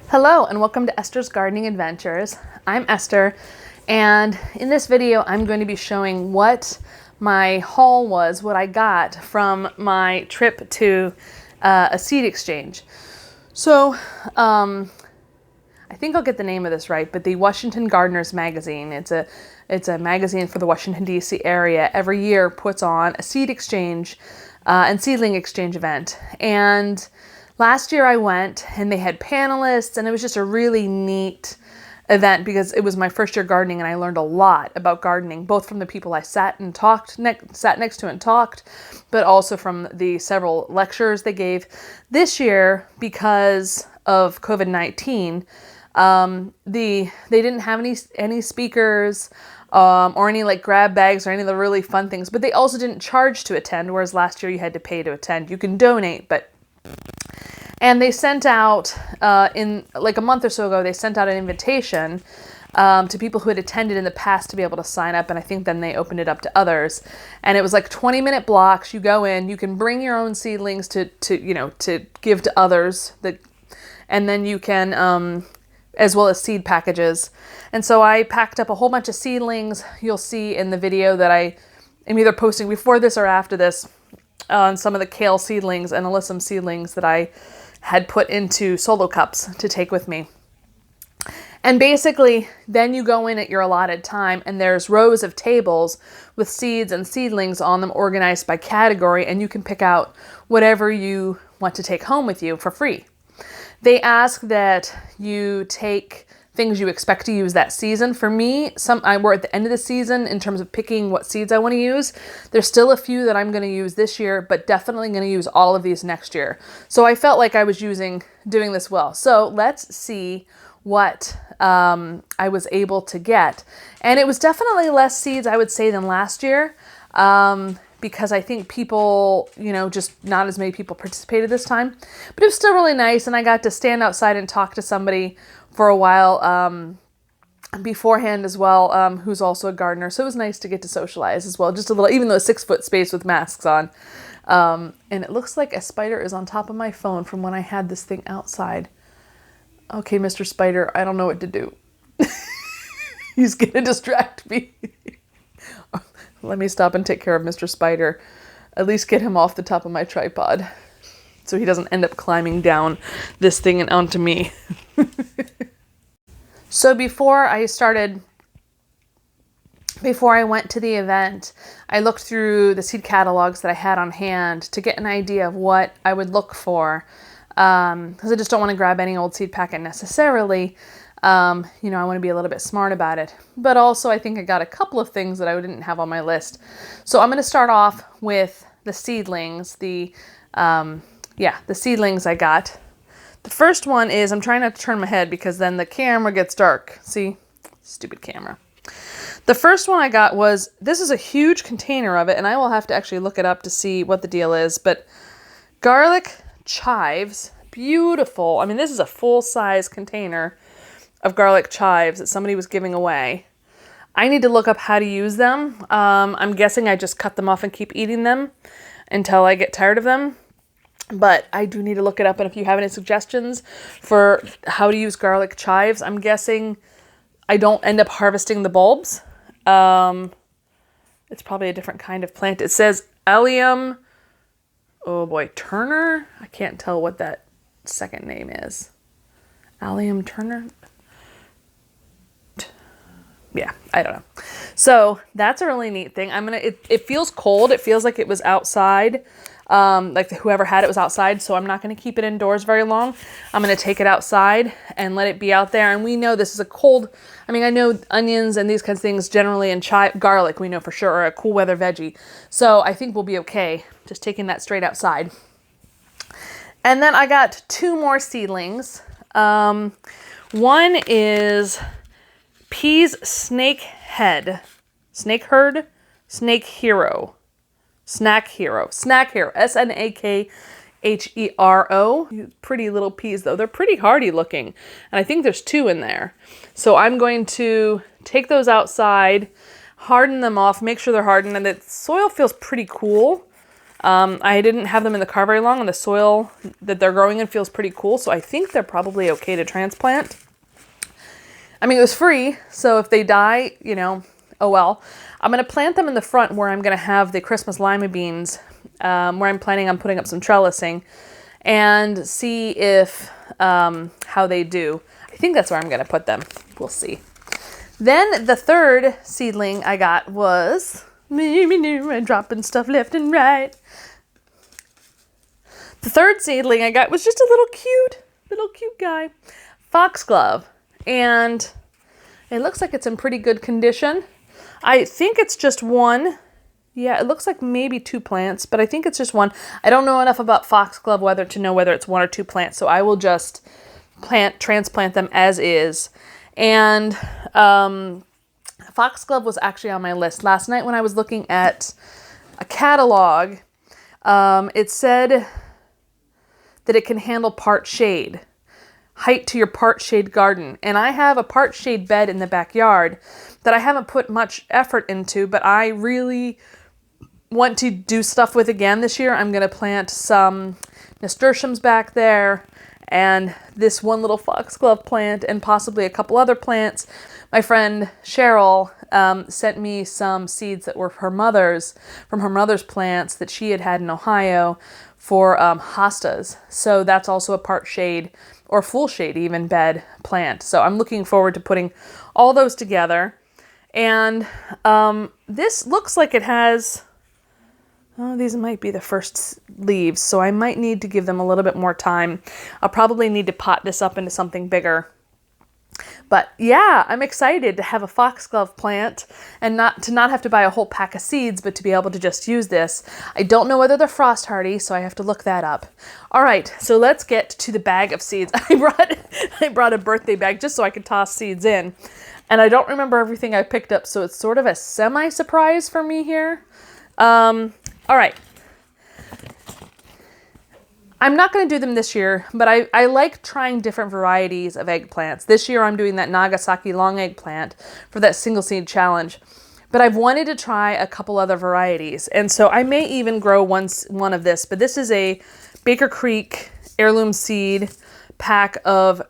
Hello and welcome to Esther's Gardening Adventures. I'm Esther, and in this video I'm going to be showing what my haul was, what I got from my trip to a seed exchange. So I think I'll get the name of this right, but the Washington Gardeners Magazine, it's a magazine for the Washington DC area, every year puts on a seed exchange and seedling exchange event. And last year I went and they had panelists, and it was just a really neat event because it was my first year gardening and I learned a lot about gardening, both from the people I sat next to and talked, but also from the several lectures they gave. This year, because of COVID-19, they didn't have any speakers or any like grab bags or any of the really fun things, but they also didn't charge to attend, whereas last year you had to pay to attend. You can donate, and they sent out, in like a month or so ago, they sent out an invitation to people who had attended in the past to be able to sign up, and I think then they opened it up to others. And it was like 20-minute blocks. You go in, you can bring your own seedlings to give to others, and then you can, as well as seed packages. And so I packed up a whole bunch of seedlings. You'll see in the video that I am either posting before this or after this on some of the kale seedlings and alyssum seedlings that I had put into solo cups to take with me. And basically, then you go in at your allotted time and there's rows of tables with seeds and seedlings on them organized by category, and you can pick out whatever you want to take home with you for free. They ask that you take things you expect to use that season. For me, we're at the end of the season in terms of picking what seeds I want to use. There's still a few that I'm going to use this year, but definitely going to use all of these next year. So I felt like I was doing this well. So let's see what I was able to get. And it was definitely less seeds, I would say, than last year. Because I think people, just not as many people participated this time. But it was still really nice, and I got to stand outside and talk to somebody for a while beforehand as well, who's also a gardener. So it was nice to get to socialize as well, just a little, even though a 6-foot space with masks on. And it looks like a spider is on top of my phone from when I had this thing outside. Okay, Mr. Spider, I don't know what to do. He's going to distract me. Let me stop and take care of Mr. Spider. At least get him off the top of my tripod so he doesn't end up climbing down this thing and onto me. So before I went to the event, I looked through the seed catalogs that I had on hand to get an idea of what I would look for. Because I just don't want to grab any old seed packet necessarily. I want to be a little bit smart about it. But also I think I got a couple of things that I didn't have on my list. So I'm going to start off with the seedlings. The seedlings I got. The first one is, I'm trying not to turn my head because then the camera gets dark. See? Stupid camera. The first one I got was, this is a huge container of it, and I will have to actually look it up to see what the deal is, but garlic chives, beautiful. I mean, this is a full-size container of garlic chives that somebody was giving away. I need to look up how to use them. I'm guessing I just cut them off and keep eating them until I get tired of them. But I do need to look it up, and if you have any suggestions for how to use garlic chives, I'm guessing I don't end up harvesting the bulbs. It's probably a different kind of plant. It says Allium, Turner? I can't tell what that second name is. Allium Turner? Yeah, I don't know. So that's a really neat thing. It feels cold. It feels like it was outside. Like whoever had it was outside, so I'm not going to keep it indoors very long. I'm going to take it outside and let it be out there. And we know this is a cold, I know onions and these kinds of things generally, and garlic we know for sure are a cool weather veggie. So I think we'll be okay just taking that straight outside. And then I got 2 more seedlings. One is peas snake herd, snack hero, SNAKHERO. Pretty little peas though. They're pretty hardy looking. And I think there's 2 in there. So I'm going to take those outside, harden them off, make sure they're hardened, and the soil feels pretty cool. I didn't have them in the car very long, and the soil that they're growing in feels pretty cool, so I think they're probably okay to transplant. I mean, it was free, so if they die, you know, oh well. I'm going to plant them in the front where I'm going to have the Christmas lima beans, where I'm planning on putting up some trellising, and see if how they do. I think that's where I'm going to put them. We'll see. Then the third seedling I got was... I'm dropping stuff left and right. The third seedling I got was just a little cute guy. Foxglove. And it looks like it's in pretty good condition. I think it's just one. Yeah, it looks like maybe 2 plants, but I think it's just one. I don't know enough about foxglove whether to know whether it's 1 or 2 plants, so I will just transplant them as is. And foxglove was actually on my list. Last night when I was looking at a catalog, it said that it can handle part shade, height to your part shade garden. And I have a part shade bed in the backyard that I haven't put much effort into, but I really want to do stuff with again this year. I'm going to plant some nasturtiums back there and this one little foxglove plant and possibly a couple other plants. My friend Cheryl sent me some seeds that were from her mother's plants that she had in Ohio for hostas. So that's also a part shade or full shade even bed plant. So I'm looking forward to putting all those together. And this looks like it has, oh, these might be the first leaves, so I might need to give them a little bit more time. I'll probably need to pot this up into something bigger. But yeah, I'm excited to have a foxglove plant and not have to buy a whole pack of seeds, but to be able to just use this. I don't know whether they're frost hardy, so I have to look that up. All right, so let's get to the bag of seeds. I brought a birthday bag just so I could toss seeds in. And I don't remember everything I picked up, so it's sort of a semi-surprise for me here. All right. I'm not going to do them this year, but I like trying different varieties of eggplants. This year I'm doing that Nagasaki long eggplant for that single seed challenge. But I've wanted to try a couple other varieties. And so I may even grow one of this. But this is a Baker Creek heirloom seed pack of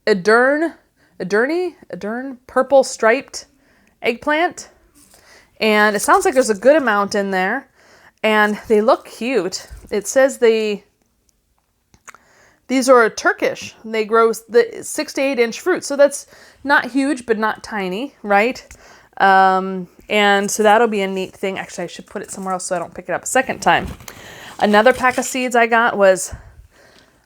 Adern purple striped eggplant. And it sounds like there's a good amount in there. And they look cute. It says these are Turkish. They grow the 6 to 8 inch fruit. So that's not huge, but not tiny, right? And so that'll be a neat thing. Actually, I should put it somewhere else so I don't pick it up a second time. Another pack of seeds I got was,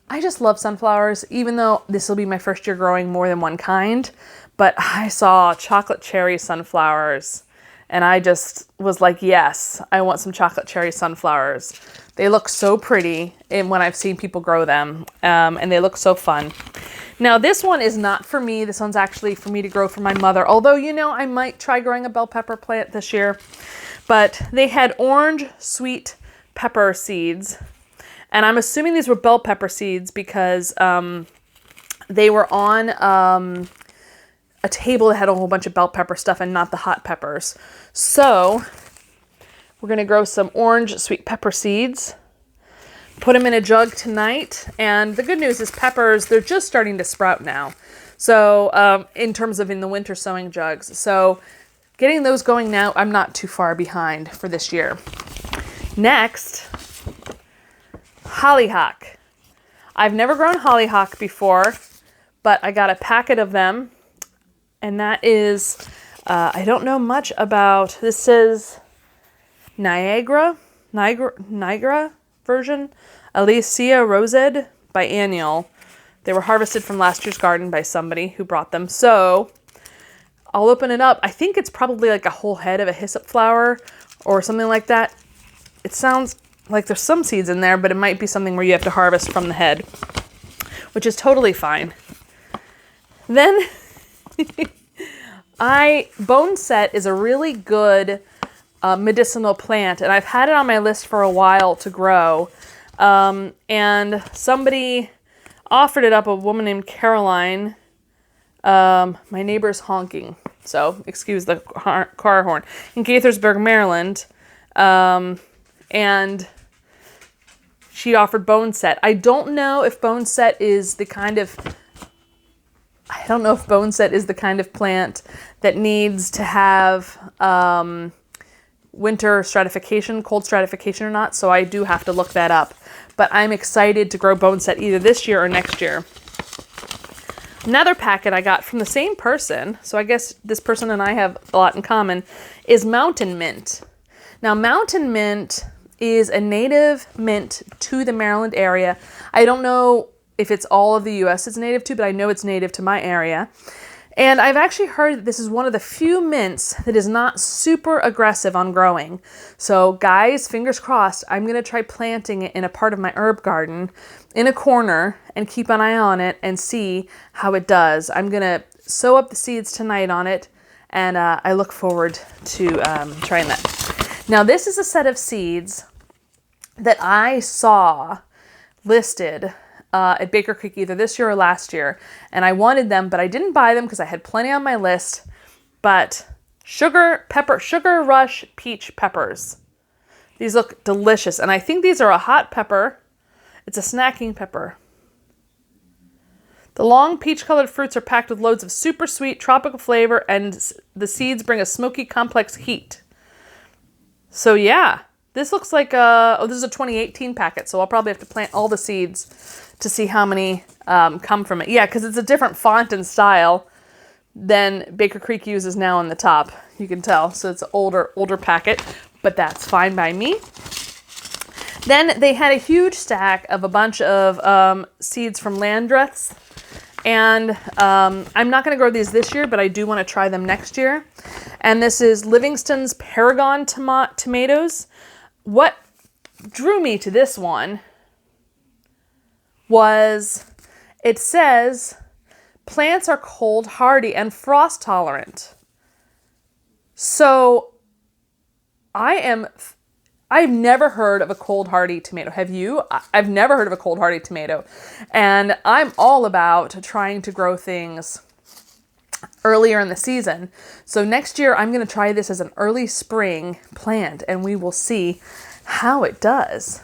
I just love sunflowers, even though this will be my first year growing more than one kind. But I saw chocolate cherry sunflowers and I just was like, yes, I want some chocolate cherry sunflowers. They look so pretty when I've seen people grow them, and they look so fun. Now, this one is not for me. This one's actually for me to grow for my mother. Although, you know, I might try growing a bell pepper plant this year. But they had orange sweet pepper seeds. And I'm assuming these were bell pepper seeds because they were on a table that had a whole bunch of bell pepper stuff and not the hot peppers. So we're going to grow some orange sweet pepper seeds, put them in a jug tonight. And the good news is peppers, they're just starting to sprout now. So in terms of in the winter sowing jugs. So getting those going now, I'm not too far behind for this year. Next, hollyhock. I've never grown hollyhock before, but I got a packet of them. And that is, I don't know much about, this says Niagara version, Alicia Rosed biennial. They were harvested from last year's garden by somebody who brought them. So I'll open it up. I think it's probably like a whole head of a hyssop flower or something like that. It sounds like there's some seeds in there, but it might be something where you have to harvest from the head, which is totally fine. Then Bone Set is a really good medicinal plant, and I've had it on my list for a while to grow. And somebody offered it up, a woman named Caroline. My neighbor's honking, so excuse the car horn. In Gaithersburg, Maryland. And she offered bone set. I don't know if bone set is the kind of plant that needs to have winter stratification, cold stratification or not. So I do have to look that up. But I'm excited to grow bone set either this year or next year. Another packet I got from the same person, so I guess this person and I have a lot in common, is mountain mint. Now, mountain mint is a native mint to the Maryland area. I don't know if it's all of the U.S. it's native to, but I know it's native to my area. And I've actually heard that this is one of the few mints that is not super aggressive on growing. So guys, fingers crossed, I'm going to try planting it in a part of my herb garden in a corner and keep an eye on it and see how it does. I'm going to sow up the seeds tonight on it, and I look forward to trying that. Now, this is a set of seeds that I saw listed at Baker Creek either this year or last year, and I wanted them, but I didn't buy them because I had plenty on my list. But sugar rush peach peppers. These look delicious, and I think these are a hot pepper. It's a snacking pepper. The long peach-colored fruits are packed with loads of super sweet tropical flavor, and the seeds bring a smoky, complex heat. So yeah, this looks like this is a 2018 packet, so I'll probably have to plant all the seeds to see how many come from it. Yeah, because it's a different font and style than Baker Creek uses now on the top. You can tell, so it's an older packet, but that's fine by me. Then they had a huge stack of a bunch of seeds from Landreths. And I'm not going to grow these this year, but I do want to try them next year. And this is Livingston's Paragon tomatoes. What drew me to this one was it says plants are cold hardy and frost tolerant. So I've never heard of a cold hardy tomato. Have you? I've never heard of a cold hardy tomato. And I'm all about trying to grow things earlier in the season. So next year I'm going to try this as an early spring plant, and we will see how it does.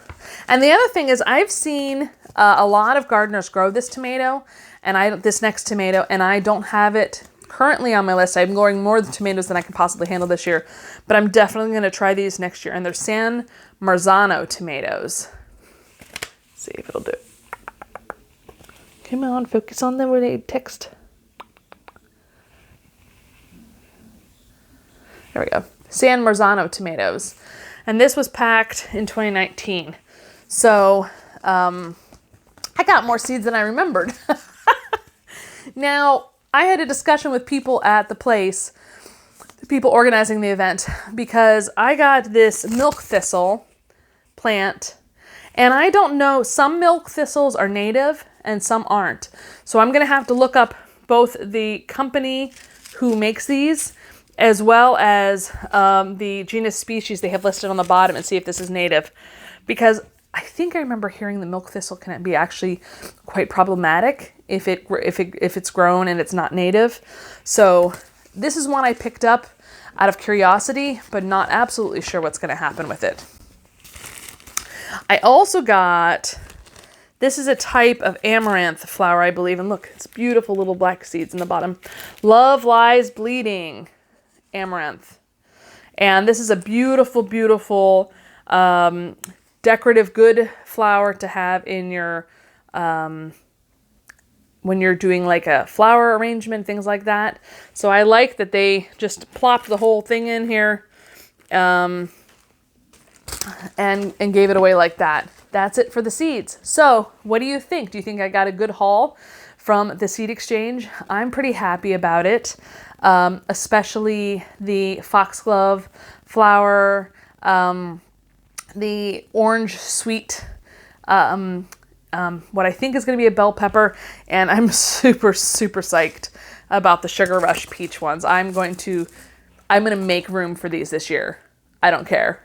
And the other thing is I've seen a lot of gardeners grow this tomato and this next tomato, and I don't have it currently on my list. I'm growing more tomatoes than I can possibly handle this year, but I'm definitely going to try these next year. And they're San Marzano tomatoes. Let's see if it'll do it. Come on, focus on the text. There we go. San Marzano tomatoes. And this was packed in 2019. So I got more seeds than I remembered. Now, I had a discussion with people at the place, the people organizing the event, because I got this milk thistle plant, and I don't know, some milk thistles are native and some aren't. So I'm going to have to look up both the company who makes these as well as the genus species they have listed on the bottom and see if this is native. Because I think I remember hearing the milk thistle can be actually quite problematic if it's grown and it's not native. So this is one I picked up out of curiosity, but not absolutely sure what's going to happen with it. I also got, this is a type of amaranth flower, I believe. And look, it's beautiful little black seeds in the bottom. Love Lies Bleeding amaranth. And this is a beautiful, beautiful, decorative, good flower to have in your, when you're doing like a flower arrangement, things like that. So I like that they just plopped the whole thing in here, and gave it away like that. That's it for the seeds. So what do you think? Do you think I got a good haul from the seed exchange? I'm pretty happy about it. Especially the Foxglove flower, the orange sweet, what I think is going to be a bell pepper, and I'm super, super psyched about the Sugar Rush peach ones. I'm going to make room for these this year. I don't care.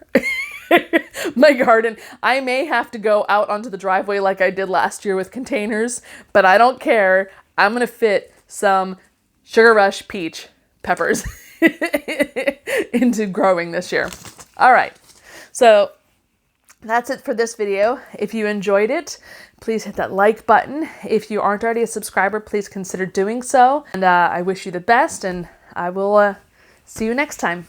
My garden, I may have to go out onto the driveway like I did last year with containers, but I don't care. I'm going to fit some Sugar Rush peach peppers into growing this year. All right. So That's it for this video. If you enjoyed it, please hit that like button. If you aren't already a subscriber, please consider doing so. And I wish you the best, and I will see you next time.